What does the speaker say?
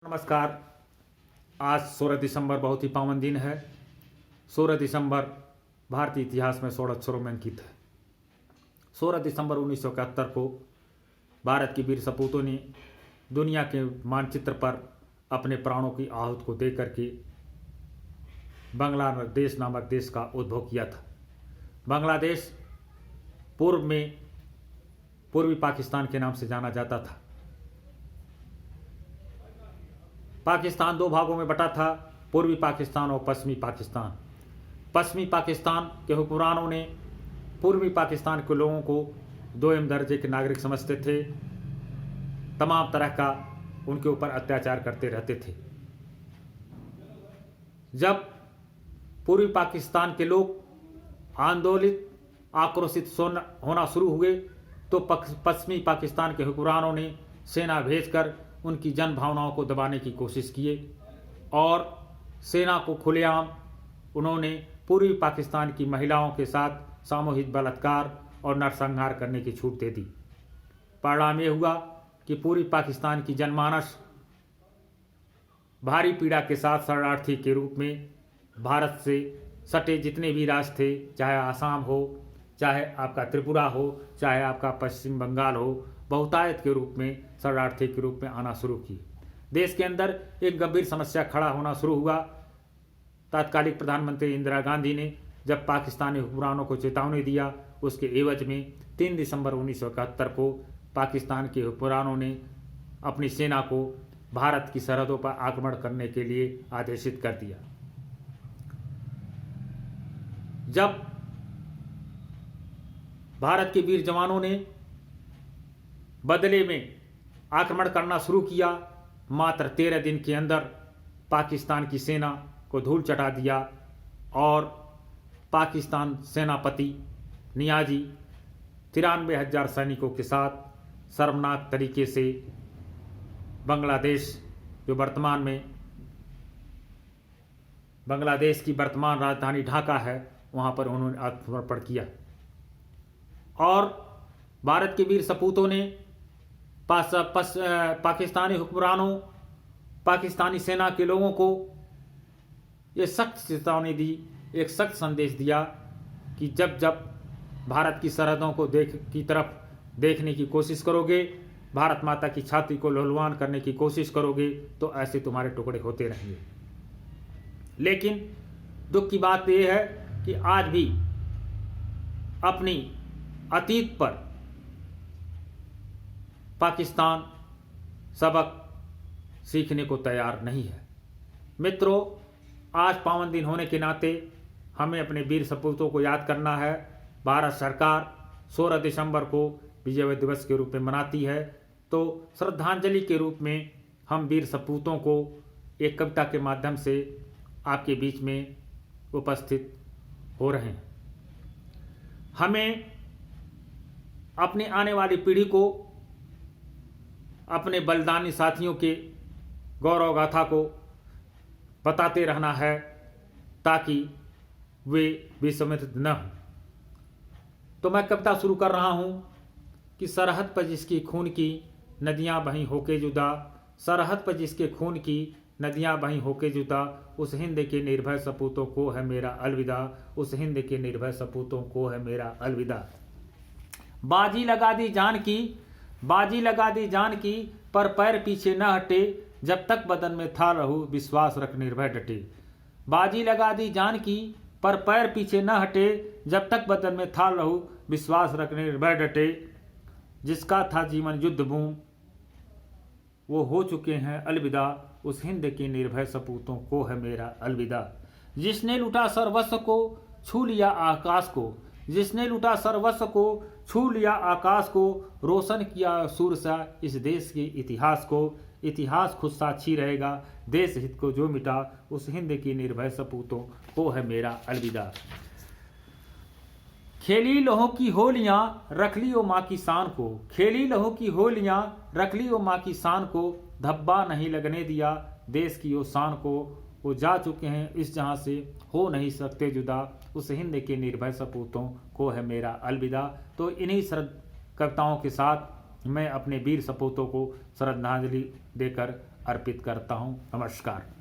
नमस्कार। आज 16 दिसंबर बहुत ही पावन दिन है। 16 दिसंबर भारतीय इतिहास में 16 अक्षरों में अंकित है। 16 दिसंबर 1971 को भारत की वीर सपूतों ने दुनिया के मानचित्र पर अपने प्राणों की आहुति को दे करके बांग्लादेश नामक देश का उद्भव किया था। बांग्लादेश पूर्व में पूर्वी पाकिस्तान के नाम से जाना जाता था। पाकिस्तान दो भागों में बटा था, पूर्वी पाकिस्तान और पश्चिमी पाकिस्तान। पश्चिमी पाकिस्तान के हुक्मरानों ने पूर्वी पाकिस्तान के लोगों को दोयम दर्जे के नागरिक समझते थे, तमाम तरह का उनके ऊपर अत्याचार करते रहते थे। जब पूर्वी पाकिस्तान के लोग आंदोलित आक्रोशित होना शुरू हुए तो पश्चिमी पाकिस्तान के हुक्मरानों ने सेना भेजकर उनकी जन भावनाओं को दबाने की कोशिश किए और सेना को खुलेआम उन्होंने पूर्वी पाकिस्तान की महिलाओं के साथ सामूहिक बलात्कार और नरसंहार करने की छूट दे दी। परिणाम ये हुआ कि पूर्वी पाकिस्तान की जनमानस भारी पीड़ा के साथ शरणार्थी के रूप में भारत से सटे जितने भी राज्य थे, चाहे आसाम हो, चाहे आपका त्रिपुरा हो, चाहे आपका पश्चिम बंगाल हो, बहुतायत के रूप में शरणार्थी के रूप में आना शुरू किए। देश के अंदर एक गंभीर समस्या खड़ा होना शुरू हुआ। तत्कालीन प्रधानमंत्री इंदिरा गांधी ने जब पाकिस्तानी हुक्मरानों को चेतावनी दिया, उसके एवज में 3 दिसंबर 1971 को पाकिस्तान के हुक्मरानों ने अपनी सेना को भारत की सरहदों पर आक्रमण करने के लिए आदेशित कर दिया। जब भारत के वीर जवानों ने बदले में आक्रमण करना शुरू किया, मात्र 13 दिन के अंदर पाकिस्तान की सेना को धूल चटा दिया और पाकिस्तान सेनापति नियाजी 93,000 सैनिकों के साथ शर्मनाक तरीके से बांग्लादेश, जो वर्तमान में बांग्लादेश की वर्तमान राजधानी ढाका है, वहां पर उन्होंने आत्मसमर्पण किया। और भारत के वीर सपूतों ने पाकिस्तानी हुक्मरानों, पाकिस्तानी सेना के लोगों को ये सख्त चेतावनी दी, एक सख्त संदेश दिया कि जब जब भारत की सरहदों को की तरफ देखने की कोशिश करोगे, भारत माता की छाती को लहलहान करने की कोशिश करोगे, तो ऐसे तुम्हारे टुकड़े होते रहेंगे। लेकिन दुख की बात यह है कि आज भी अपनी अतीत पर पाकिस्तान सबक सीखने को तैयार नहीं है। मित्रों, आज पावन दिन होने के नाते हमें अपने वीर सपूतों को याद करना है। भारत सरकार 16 दिसंबर को विजय दिवस के रूप में मनाती है, तो श्रद्धांजलि के रूप में हम वीर सपूतों को एक कविता के माध्यम से आपके बीच में उपस्थित हो रहे हैं। हमें अपनी आने वाली पीढ़ी को अपने बलिदानी साथियों के गौरव गाथा को बताते रहना है, ताकि वे विस्मृत न हों। तो मैं कविता शुरू कर रहा हूं कि सरहद पर जिसकी खून की नदियां बहीं होके जुदा, सरहद पर जिसके खून की नदियां बहीं होके जुदा, उस हिंद के निर्भय सपूतों को है मेरा अलविदा, उस हिंद के निर्भय सपूतों को है मेरा अलविदा। बाजी लगा दी जान की, बाजी लगा दी जान की, पर पैर पीछे न हटे, जब तक बदन में था रहू विश्वास रख निर्भय डटे। बाजी लगा दी जान की, पर पैर पीछे न हटे, जब तक बदन में था रहू विश्वास रख निर्भय डटे। जिसका था जीवन युद्ध भूमि, वो हो चुके हैं अलविदा, उस हिंद के निर्भय सपूतों को है मेरा अलविदा। जिसने लूटा सर्वस्व को छू लिया आकाश को, जिसने लूटा सर्वस्व को छू लिया आकाश को, रोशन किया सूर सा इस देश के इतिहास को, इतिहास खुद साक्षी रहेगा, देश हित को जो मिटा, उस हिंद की निर्भय सपूतों को है मेरा अलविदा। खेली लहू की होलियां रख ली ओ माँ की शान को, खेली लहू की होलियां रख ली ओ माँ की शान को, धब्बा नहीं लगने दिया देश की ओ शान को, वो जा चुके हैं इस जहां से हो नहीं सकते जुदा, उस हिंद के निर्भय सपूतों को है मेरा अलविदा। तो इन्हीं कविताओं के साथ मैं अपने वीर सपूतों को श्रद्धांजलि देकर अर्पित करता हूँ। नमस्कार।